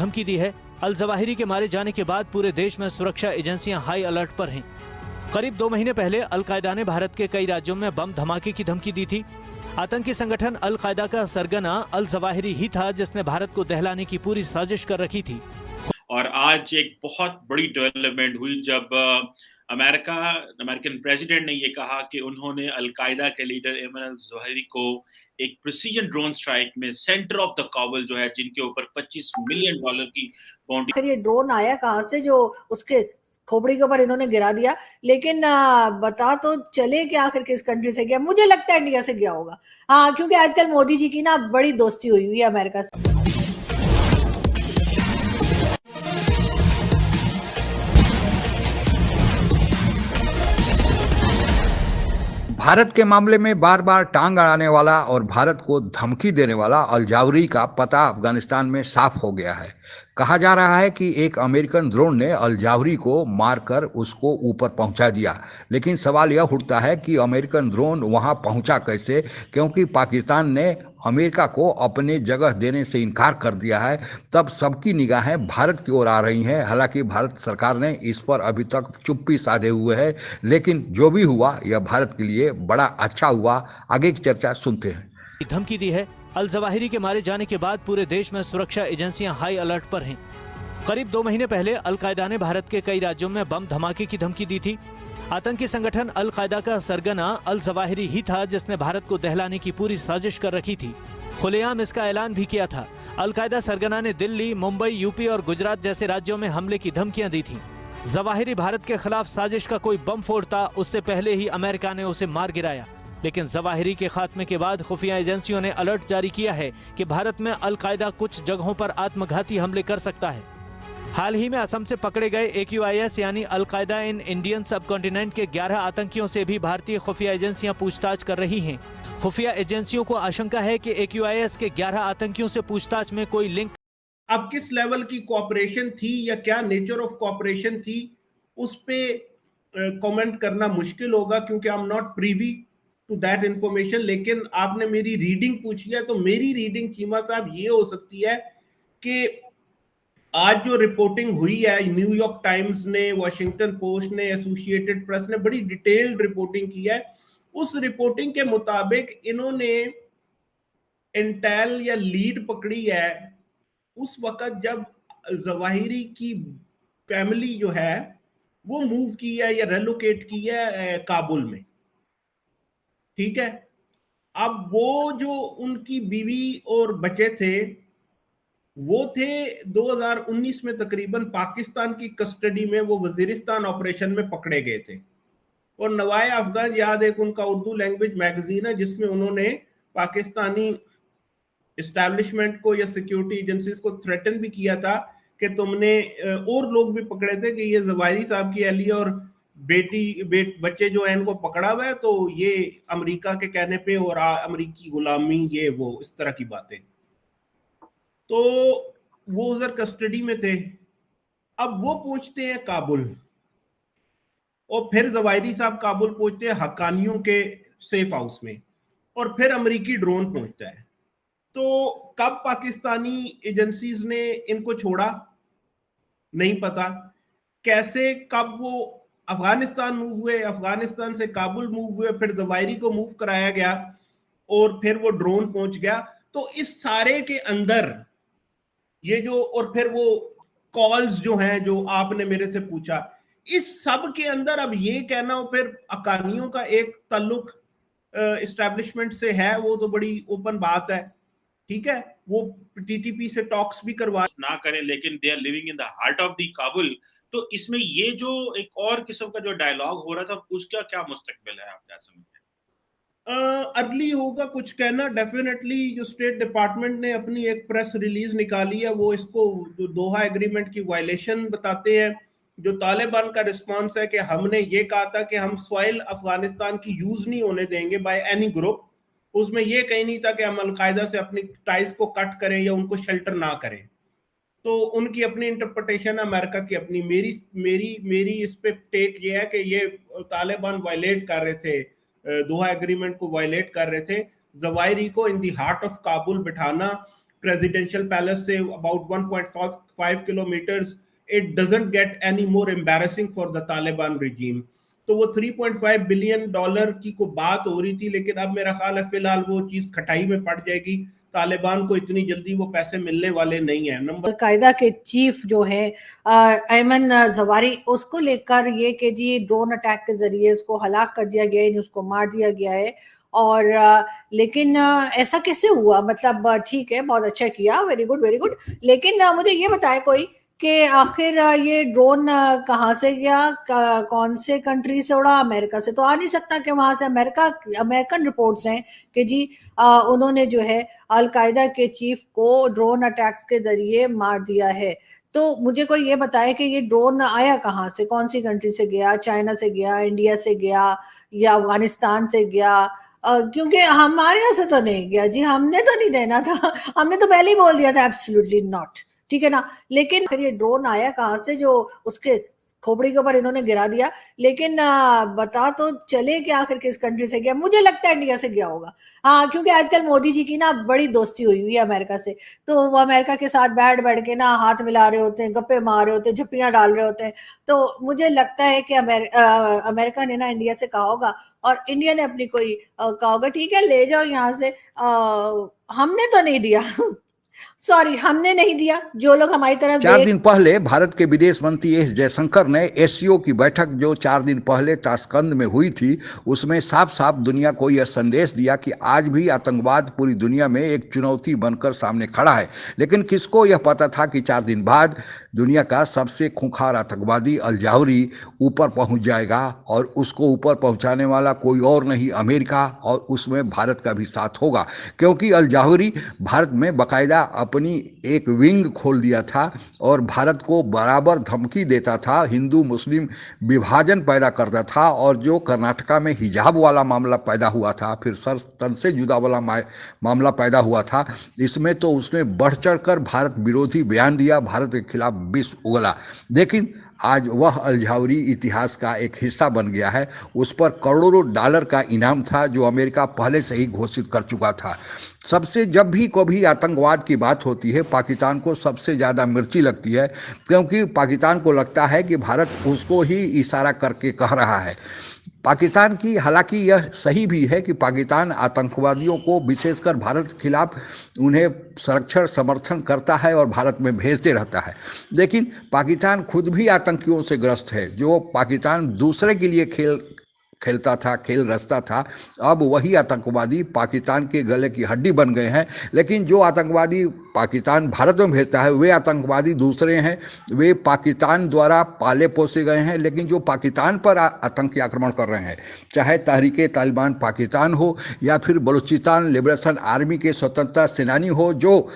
धमकी दी है। Al Zawahiri के मारे जाने के बाद पूरे देश में सुरक्षा एजेंसियां हाई अलर्ट पर हैं। करीब 2 महीने पहले अल कायदा ने भारत के कई राज्यों में बम धमाके की धमकी दी थी। आतंकी संगठन अल कायदा का सरगना अल जवाहिरी ही था जिसने भारत को दहलाने की पूरी साजिश कर रखी थी। और आज एक बहुत बड़ी डेवलपमेंट हुई जब अमेरिकन प्रेसिडेंट ने ये कहा कि उन्होंने अल कायदा के लीडर एमन अल जवाहिरी को एक प्रिसीजन ड्रोन स्ट्राइक में सेंटर ऑफ द काबुल जो है, जिनके ऊपर $25 मिलियन की बाउंड्री। आखिर ये ड्रोन आया कहाँ से जो उसके खोपड़ी के ऊपर इन्होंने गिरा दिया, लेकिन बता तो चले कि आखिर किस कंट्री से गया। मुझे लगता है इंडिया से गया होगा। हाँ, क्योंकि आजकल मोदी जी की ना बड़ी दोस्ती हुई हुई है अमेरिका से। भारत के मामले में बार बार टांग अड़ाने वाला और भारत को धमकी देने वाला अल जावरी का पता अफगानिस्तान में साफ हो गया है। कहा जा रहा है कि एक अमेरिकन ड्रोन ने अल जावरी को मारकर उसको ऊपर पहुंचा दिया, लेकिन सवाल यह उठता है कि अमेरिकन ड्रोन वहां पहुंचा कैसे, क्योंकि पाकिस्तान ने अमेरिका को अपनी जगह देने से इनकार कर दिया है। तब सबकी निगाहें भारत की ओर आ रही हैं। हालांकि भारत सरकार ने इस पर अभी तक चुप्पी साधे हुए है, लेकिन जो भी हुआ यह भारत के लिए बड़ा अच्छा हुआ। आगे की चर्चा सुनते हैं। धमकी दी है। अल जवाहिरी के मारे जाने के बाद पूरे देश में सुरक्षा एजेंसियां हाई अलर्ट पर हैं। करीब 2 महीने पहले अल कायदा ने भारत के कई राज्यों में बम धमाके की धमकी दी थी। आतंकी संगठन अल कायदा का सरगना अल जवाहिरी ही था जिसने भारत को दहलाने की पूरी साजिश कर रखी थी। खुलेआम इसका ऐलान भी किया था। अल कायदा सरगना ने दिल्ली, मुंबई, यूपी और गुजरात जैसे राज्यों में हमले की धमकियां दी थी। जवाहिरी भारत के खिलाफ साजिश का कोई बम फोड़ता, उससे पहले ही अमेरिका ने उसे मार गिराया। लेकिन जवाहिरी के खात्मे के बाद खुफिया एजेंसियों ने अलर्ट जारी किया है कि भारत में अल कायदा कुछ जगहों पर आत्मघाती हमले कर सकता है। हाल ही में असम से पकड़े गए AQIS यानी अल कायदा इन इंडियन सब कॉन्टिनेंट के 11 आतंकियों से भी भारतीय खुफिया एजेंसियां पूछताछ कर रही हैं। खुफिया एजेंसियों को आशंका है कि AQIS के 11 आतंकियों से पूछताछ में कोई लिंक। अब किस लेवल की कोऑपरेशन थी या क्या नेचर ऑफ कोऑपरेशन थी, उस पे कमेंट करना मुश्किल होगा, क्योंकि I am not privy to that information. लेकिन आपने मेरी रीडिंग पूछी है, तो मेरी रीडिंग चीमा साहब ये हो सकती है कि आज जो रिपोर्टिंग हुई है, न्यूयॉर्क टाइम्स ने, वॉशिंगटन पोस्ट ने, एसोसिएटेड प्रेस ने बड़ी डिटेल्ड रिपोर्टिंग की है। उस रिपोर्टिंग के मुताबिक इन्होंने इंटेल या लीड पकड़ी है उस वक्त जब जवाहिरी की फैमिली जो है वो मूव की है या रेलोकेट की है काबुल में। ठीक है, अब वो जो उनकी बीवी और बच्चे थे वो थे 2019 में तकरीबन पाकिस्तान की कस्टडी में, वो वजीरिस्तान ऑपरेशन में पकड़े गए थे। और नवाए अफगान याद एक उनका उर्दू लैंग्वेज मैगजीन है जिसमें उन्होंने पाकिस्तानी एस्टैब्लिशमेंट को या सिक्योरिटी एजेंसीज को थ्रेटन भी किया था कि तुमने, और लोग भी पकड़े थे कि ये जवाहिरी साहब की अहलिया और बच्चे जो है इनको पकड़ा हुआ है, तो ये अमेरिका के कहने पे और अमेरिकी गुलामी, ये वो इस तरह की बातें। तो वो उधर कस्टडी में थे। अब वो पहुंचते हैं काबुल और फिर जवाहिरी साहब काबुल पहुंचते हैं हक्कानियों के सेफ हाउस में, और फिर अमेरिकी ड्रोन पहुंचता है। तो कब पाकिस्तानी एजेंसीज ने इनको छोड़ा नहीं पता, कैसे कब वो अफगानिस्तान मूव हुए, अफगानिस्तान से काबुल मूव हुए, फिर जवाहिरी को मूव कराया गया और फिर वो ड्रोन पहुंच गया। तो इस सारे के अंदर ये जो, और फिर वो कॉल्स जो हैं जो आपने मेरे से पूछा, इस सब के अंदर अब ये कहना हो फिर हक्कानियों का एक ताल्लुक एस्टैब्लिशमेंट से है, वो तो बड़ी ओपन बात है। ठीक है, वो टीटीपी से टॉक्स भी करवा ना करें, लेकिन they are living in the heart of the Kabul. तो इसमें ये जो एक और किस्म का जो डायलॉग हो रहा था, उसका क्या मुस्तकबिल है, आप क्या समझते हैं? अर्ली होगा कुछ कहना। डेफिनेटली जो स्टेट डिपार्टमेंट ने अपनी एक प्रेस रिलीज निकाली है, वो इसको जो दोहा एग्रीमेंट की वायलेशन बताते हैं। जो तालिबान का रिस्पांस है कि हमने ये कहा था कि हम सॉइल अफगानिस्तान की यूज नहीं होने देंगे बाय एनी ग्रुप, उसमें ये कहीं नहीं था कि हम अलकायदा से अपनी टाइज को कट करें या उनको शेल्टर ना करें। तो उनकी अपनी इंटरप्रिटेशन है, अमेरिका की अपनी। मेरी इस पे टेक ये है कि ये तालिबान वायलेट कर रहे थे, दोहा एग्रीमेंट को वायलेट कर रहे थे। जवाहिरी को इन दी हार्ट ऑफ काबुल बिठाना presidential palace say about 1.5 kilometres, it doesn't get any more embarrassing for the Taliban regime. तो वो 3.5 बिलियन डॉलर की को बात हो रही थी, लेकिन अब मेरा ख्याल है फिलहाल वो चीज खटाई में पड़ जाएगी। तालिबान को इतनी जल्दी वो पैसे मिलने वाले नहीं है। अलकायदा के चीफ जो है अयमन जवारी, उसको लेकर ये कि जी ड्रोन अटैक के जरिए उसको हलाक कर दिया गया है, उसको मार दिया गया है। और लेकिन ऐसा कैसे हुआ? मतलब ठीक है, बहुत अच्छा किया, वेरी गुड वेरी गुड, लेकिन मुझे ये बताए कोई कि आखिर ये ड्रोन कहाँ से गया, कौन से कंट्री से उड़ा? अमेरिका से तो आ नहीं सकता कि वहां से अमेरिकन रिपोर्ट्स हैं कि जी उन्होंने जो है अलकायदा के चीफ को ड्रोन अटैक्स के जरिए मार दिया है। तो मुझे कोई ये बताए कि ये ड्रोन आया कहाँ से, कौन सी कंट्री से गया? चाइना से गया, इंडिया से गया, या अफगानिस्तान से गया? क्योंकि हमारे यहाँ से तो नहीं गया जी, हमने तो नहीं देना था, हमने तो पहले ही बोल दिया था एब्सोल्युटली नॉट, ठीक है ना। लेकिन फिर ये ड्रोन आया कहाँ से जो उसके खोपड़ी के ऊपर इन्होंने गिरा दिया? लेकिन बता तो चले कि आखिर किस कंट्री से गया? मुझे लगता है इंडिया से गया होगा, हाँ, क्योंकि आजकल मोदी जी की ना बड़ी दोस्ती हुई हुई है अमेरिका से, तो वो अमेरिका के साथ बैठ बैठ के ना हाथ मिला रहे होते हैं, गप्पे मार रहे होते हैं, झप्पियां डाल रहे होते हैं। तो मुझे लगता है कि अमेरिका ने ना इंडिया से कहा होगा और इंडिया ने अपनी कोई कहा होगा ठीक है ले जाओ यहाँ से, हमने तो नहीं दिया सॉरी, हमने नहीं दिया, जो लोग हमारी तरफ। 4 दिन पहले भारत के विदेश मंत्री एस जयशंकर ने एससीओ की बैठक जो 4 दिन पहले ताशकंद में हुई थी, उसमें साफ साफ दुनिया को यह संदेश दिया कि आज भी आतंकवाद पूरी दुनिया में एक चुनौती बनकर सामने खड़ा है। लेकिन किसको यह पता था कि 4 दिन बाद दुनिया का सबसे खूंखार आतंकवादी अल जावरी ऊपर पहुंच जाएगा, और उसको ऊपर पहुंचाने वाला कोई और नहीं अमेरिका, और उसमें भारत का भी साथ होगा, क्योंकि अल जावरी भारत में बाकायदा अपनी एक विंग खोल दिया था और भारत को बराबर धमकी देता था, हिंदू मुस्लिम विभाजन पैदा करता था। और जो कर्नाटका में हिजाब वाला मामला पैदा हुआ था, फिर सर तन से जुदा वाला मामला पैदा हुआ था, इसमें तो उसने बढ़ चढ़ कर भारत विरोधी बयान दिया, भारत के खिलाफ विष उगला। लेकिन आज वह अल जावरी इतिहास का एक हिस्सा बन गया है। उस पर करोड़ों डॉलर का इनाम था जो अमेरिका पहले से ही घोषित कर चुका था। सबसे जब भी कभी आतंकवाद की बात होती है, पाकिस्तान को सबसे ज़्यादा मिर्ची लगती है, क्योंकि पाकिस्तान को लगता है कि भारत उसको ही इशारा करके कह रहा है। पाकिस्तान की, हालांकि यह सही भी है कि पाकिस्तान आतंकवादियों को विशेषकर भारत के खिलाफ उन्हें संरक्षण समर्थन करता है और भारत में भेजते रहता है, लेकिन पाकिस्तान खुद भी आतंकियों से ग्रस्त है। जो पाकिस्तान दूसरे के लिए खेलता था, खेल रचता था, अब वही आतंकवादी पाकिस्तान के गले की हड्डी बन गए हैं। लेकिन जो आतंकवादी पाकिस्तान भारत में भेजता है वे आतंकवादी दूसरे हैं, वे पाकिस्तान द्वारा पाले पोसे गए हैं। लेकिन जो पाकिस्तान पर आतंकी आक्रमण कर रहे हैं, चाहे तहरीक तालिबान पाकिस्तान हो या फिर बलूचिस्तान लिबरेशन आर्मी के स्वतंत्रता सेनानी हो, जो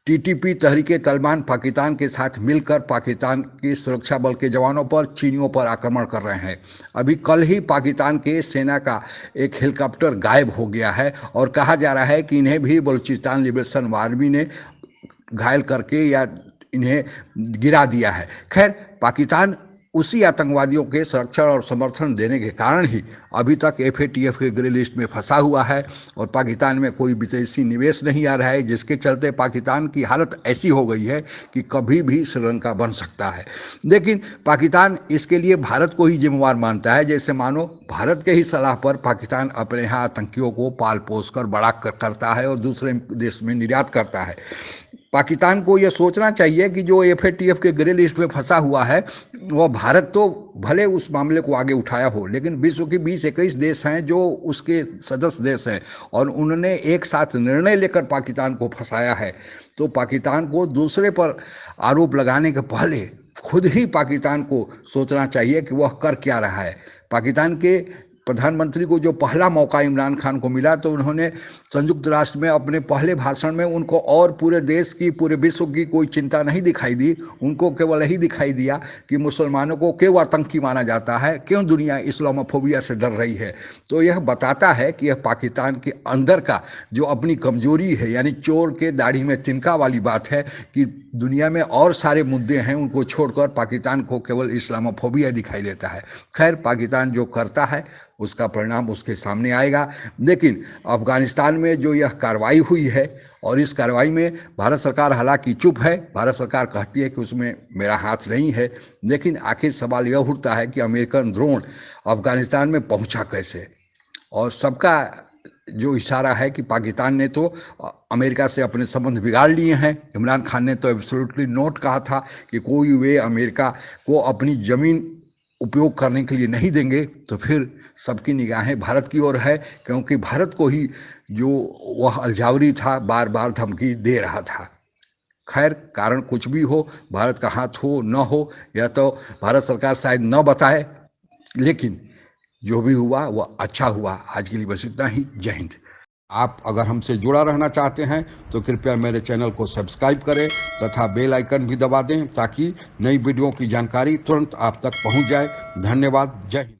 टीटीपी तहरीक तालिबान पाकिस्तान के साथ मिलकर पाकिस्तान के सुरक्षा बल के जवानों पर, चीनियों पर आक्रमण कर रहे हैं। अभी कल ही पाकिस्तान के सेना का एक हेलीकॉप्टर गायब हो गया है और कहा जा रहा है कि इन्हें भी बलूचिस्तान लिबरेशन आर्मी ने घायल करके या इन्हें गिरा दिया है। खैर, पाकिस्तान उसी आतंकवादियों के संरक्षण और समर्थन देने के कारण ही अभी तक FATF के ग्रे लिस्ट में फंसा हुआ है और पाकिस्तान में कोई विदेशी निवेश नहीं आ रहा है, जिसके चलते पाकिस्तान की हालत ऐसी हो गई है कि कभी भी श्रीलंका बन सकता है। लेकिन पाकिस्तान इसके लिए भारत को ही जिम्मेवार मानता है, जैसे मानो भारत के ही सलाह पर पाकिस्तान अपने यहाँ आतंकियों को पाल पोस कर बड़ा करता है और दूसरे देश में निर्यात करता है। पाकिस्तान को यह सोचना चाहिए कि जो FATF के ग्रे लिस्ट में फंसा हुआ है, वह भारत तो भले उस मामले को आगे उठाया हो, लेकिन विश्व के 20-21 देश हैं जो उसके सदस्य देश हैं और उन्होंने एक साथ निर्णय लेकर पाकिस्तान को फंसाया है। तो पाकिस्तान को दूसरे पर आरोप लगाने के पहले खुद ही पाकिस्तान को सोचना चाहिए कि वह कर क्या रहा है। पाकिस्तान के प्रधानमंत्री को जो पहला मौका इमरान खान को मिला, तो उन्होंने संयुक्त राष्ट्र में अपने पहले भाषण में उनको और पूरे देश की, पूरे विश्व की कोई चिंता नहीं दिखाई दी। उनको केवल यही दिखाई दिया कि मुसलमानों को क्यों आतंकी माना जाता है, क्यों दुनिया इस्लामोफोबिया से डर रही है। तो यह बताता है कि यह पाकिस्तान के अंदर का जो अपनी कमजोरी है, यानी चोर के दाढ़ी में तिनका वाली बात है कि दुनिया में और सारे मुद्दे हैं, उनको छोड़कर पाकिस्तान को केवल इस्लामोफोबिया दिखाई देता है। खैर, पाकिस्तान जो करता है उसका परिणाम उसके सामने आएगा। लेकिन अफगानिस्तान में जो यह कार्रवाई हुई है और इस कार्रवाई में भारत सरकार हालांकि चुप है। भारत सरकार कहती है कि उसमें मेरा हाथ नहीं है, लेकिन आखिर सवाल यह उठता है कि अमेरिकन ड्रोन अफगानिस्तान में पहुंचा कैसे। और सबका जो इशारा है कि पाकिस्तान ने तो अमेरिका से अपने संबंध बिगाड़ लिए हैं। इमरान खान ने तो एब्सोल्युटली नोट कहा था कि कोई वे अमेरिका को अपनी ज़मीन उपयोग करने के लिए नहीं देंगे। तो फिर सबकी निगाहें भारत की ओर है, क्योंकि भारत को ही जो वह अलजावरी था बार बार धमकी दे रहा था। खैर, कारण कुछ भी हो, भारत का हाथ हो न हो या तो भारत सरकार शायद न बताए, लेकिन जो भी हुआ वह अच्छा हुआ। आज के लिए बस इतना ही। जय हिंद। आप अगर हमसे जुड़ा रहना चाहते हैं तो कृपया मेरे चैनल को सब्सक्राइब करें तथा बेल आइकन भी दबा दें, ताकि नई वीडियो की जानकारी तुरंत आप तक पहुंच जाए। धन्यवाद। जय हिंद।